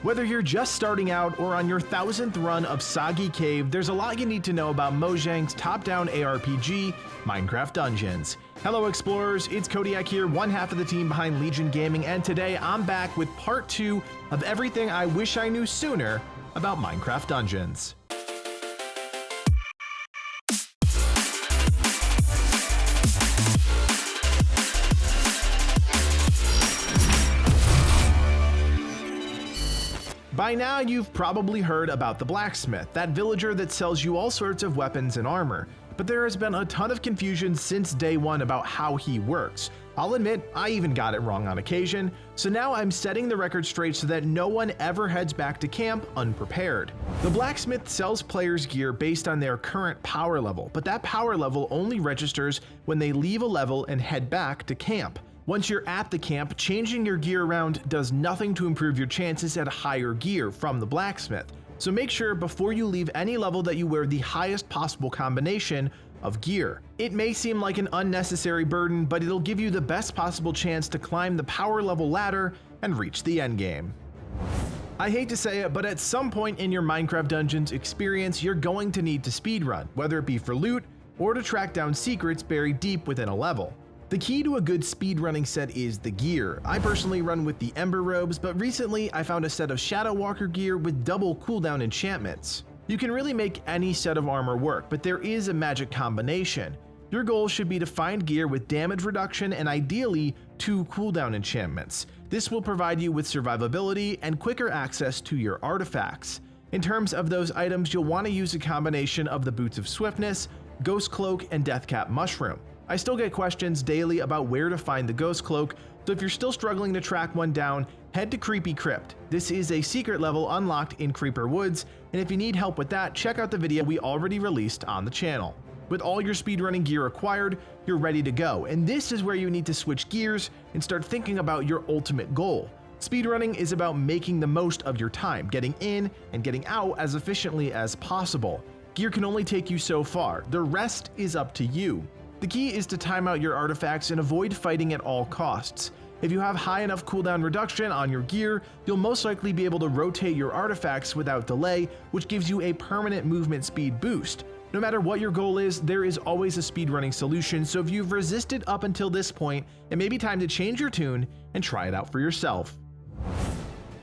Whether you're just starting out or on your 1000th run of Soggy Cave, there's a lot you need to know about Mojang's top-down ARPG, Minecraft Dungeons. Hello explorers, it's Kodiak here, one half of the team behind Legion Gaming, and today I'm back with part 2 of everything I wish I knew sooner about Minecraft Dungeons. By now, you've probably heard about the blacksmith, that villager that sells you all sorts of weapons and armor. But there has been a ton of confusion since day one about how he works. I'll admit, I even got it wrong on occasion, so now I'm setting the record straight so that no one ever heads back to camp unprepared. The blacksmith sells players gear based on their current power level, but that power level only registers when they leave a level and head back to camp. Once you're at the camp, changing your gear around does nothing to improve your chances at higher gear from the blacksmith. So make sure before you leave any level that you wear the highest possible combination of gear. It may seem like an unnecessary burden, but it'll give you the best possible chance to climb the power level ladder and reach the endgame. I hate to say it, but at some point in your Minecraft Dungeons experience, you're going to need to speedrun, whether it be for loot or to track down secrets buried deep within a level. The key to a good speedrunning set is the gear. I personally run with the Ember robes, but recently I found a set of Shadow Walker gear with double cooldown enchantments. You can really make any set of armor work, but there is a magic combination. Your goal should be to find gear with damage reduction and ideally 2 cooldown enchantments. This will provide you with survivability and quicker access to your artifacts. In terms of those items, you'll want to use a combination of the Boots of Swiftness, Ghost Cloak, and Deathcap Mushroom. I still get questions daily about where to find the Ghost Cloak, so if you're still struggling to track one down, head to Creepy Crypt. This is a secret level unlocked in Creeper Woods, and if you need help with that, check out the video we already released on the channel. With all your speedrunning gear acquired, you're ready to go, and this is where you need to switch gears and start thinking about your ultimate goal. Speedrunning is about making the most of your time, getting in and getting out as efficiently as possible. Gear can only take you so far, the rest is up to you. The key is to time out your artifacts and avoid fighting at all costs. If you have high enough cooldown reduction on your gear, you'll most likely be able to rotate your artifacts without delay, which gives you a permanent movement speed boost. No matter what your goal is, there is always a speedrunning solution, so if you've resisted up until this point, it may be time to change your tune and try it out for yourself.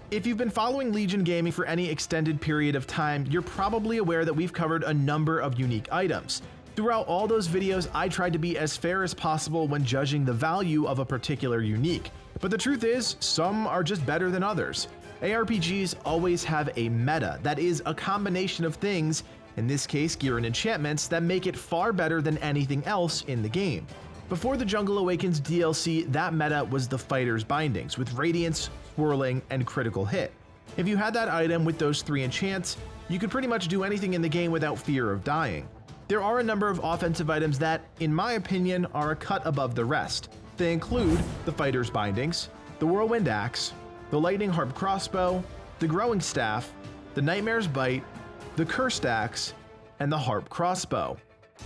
If you've been following Legion Gaming for any extended period of time, you're probably aware that we've covered a number of unique items. Throughout all those videos, I tried to be as fair as possible when judging the value of a particular unique. But the truth is, some are just better than others. ARPGs always have a meta, that is, a combination of things, in this case gear and enchantments, that make it far better than anything else in the game. Before the Jungle Awakens DLC, that meta was the Fighter's Bindings, with Radiance, Swirling, and Critical Hit. If you had that item with those 3 enchants, you could pretty much do anything in the game without fear of dying. There are a number of offensive items that, in my opinion, are a cut above the rest. They include the Fighter's Bindings, the Whirlwind Axe, the Lightning Harp Crossbow, the Growing Staff, the Nightmare's Bite, the Cursed Axe, and the Harp Crossbow.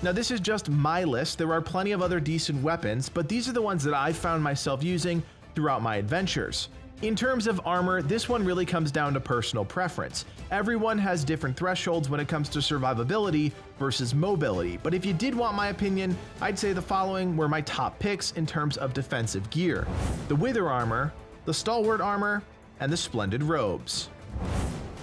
Now this is just my list, there are plenty of other decent weapons, but these are the ones that I've found myself using throughout my adventures. In terms of armor, this one really comes down to personal preference. Everyone has different thresholds when it comes to survivability versus mobility, but if you did want my opinion, I'd say the following were my top picks in terms of defensive gear: the Wither Armor, the Stalwart Armor, and the Splendid Robes.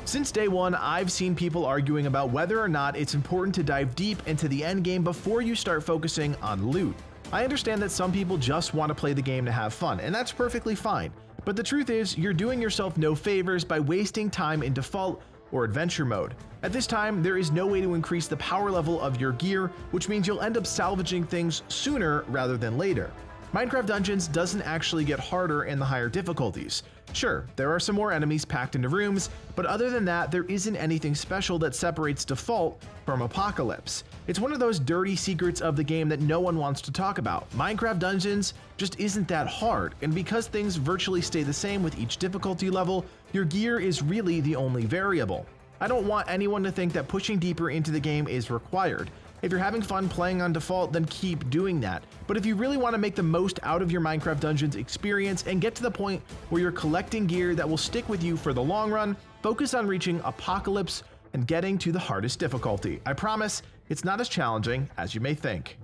Since day one, I've seen people arguing about whether or not it's important to dive deep into the endgame before you start focusing on loot. I understand that some people just want to play the game to have fun, and that's perfectly fine. But the truth is, you're doing yourself no favors by wasting time in default or adventure mode. At this time, there is no way to increase the power level of your gear, which means you'll end up salvaging things sooner rather than later. Minecraft Dungeons doesn't actually get harder in the higher difficulties. Sure, there are some more enemies packed into rooms, but other than that, there isn't anything special that separates default from apocalypse. It's one of those dirty secrets of the game that no one wants to talk about. Minecraft Dungeons just isn't that hard, and because things virtually stay the same with each difficulty level, your gear is really the only variable. I don't want anyone to think that pushing deeper into the game is required. If you're having fun playing on default, then keep doing that. But if you really want to make the most out of your Minecraft Dungeons experience and get to the point where you're collecting gear that will stick with you for the long run, focus on reaching Apocalypse and getting to the hardest difficulty. I promise, it's not as challenging as you may think.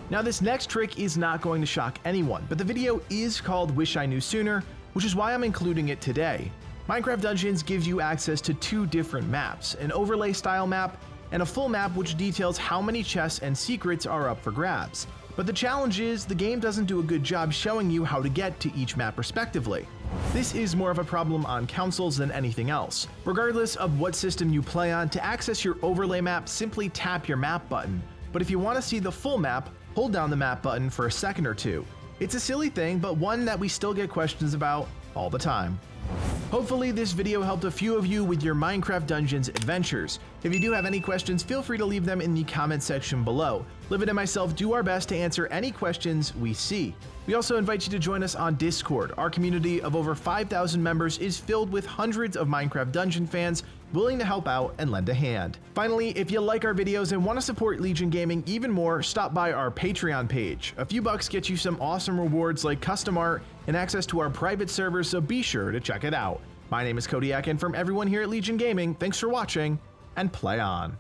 Now this next trick is not going to shock anyone, but the video is called Wish I Knew Sooner, which is why I'm including it today. Minecraft Dungeons gives you access to two different maps, an overlay style map and a full map which details how many chests and secrets are up for grabs. But the challenge is, the game doesn't do a good job showing you how to get to each map respectively. This is more of a problem on consoles than anything else. Regardless of what system you play on, to access your overlay map, simply tap your map button. But if you want to see the full map, hold down the map button for a second or two. It's a silly thing, but one that we still get questions about all the time. Hopefully this video helped a few of you with your Minecraft Dungeons adventures. If you do have any questions, feel free to leave them in the comment section below. Liv and myself do our best to answer any questions we see. We also invite you to join us on Discord. Our community of over 5,000 members is filled with hundreds of Minecraft Dungeon fans willing to help out and lend a hand. Finally, if you like our videos and want to support Legion Gaming even more, stop by our Patreon page. A few bucks gets you some awesome rewards like custom art and access to our private server, so be sure to check it out. My name is Kodiak, and from everyone here at Legion Gaming, thanks for watching, and play on.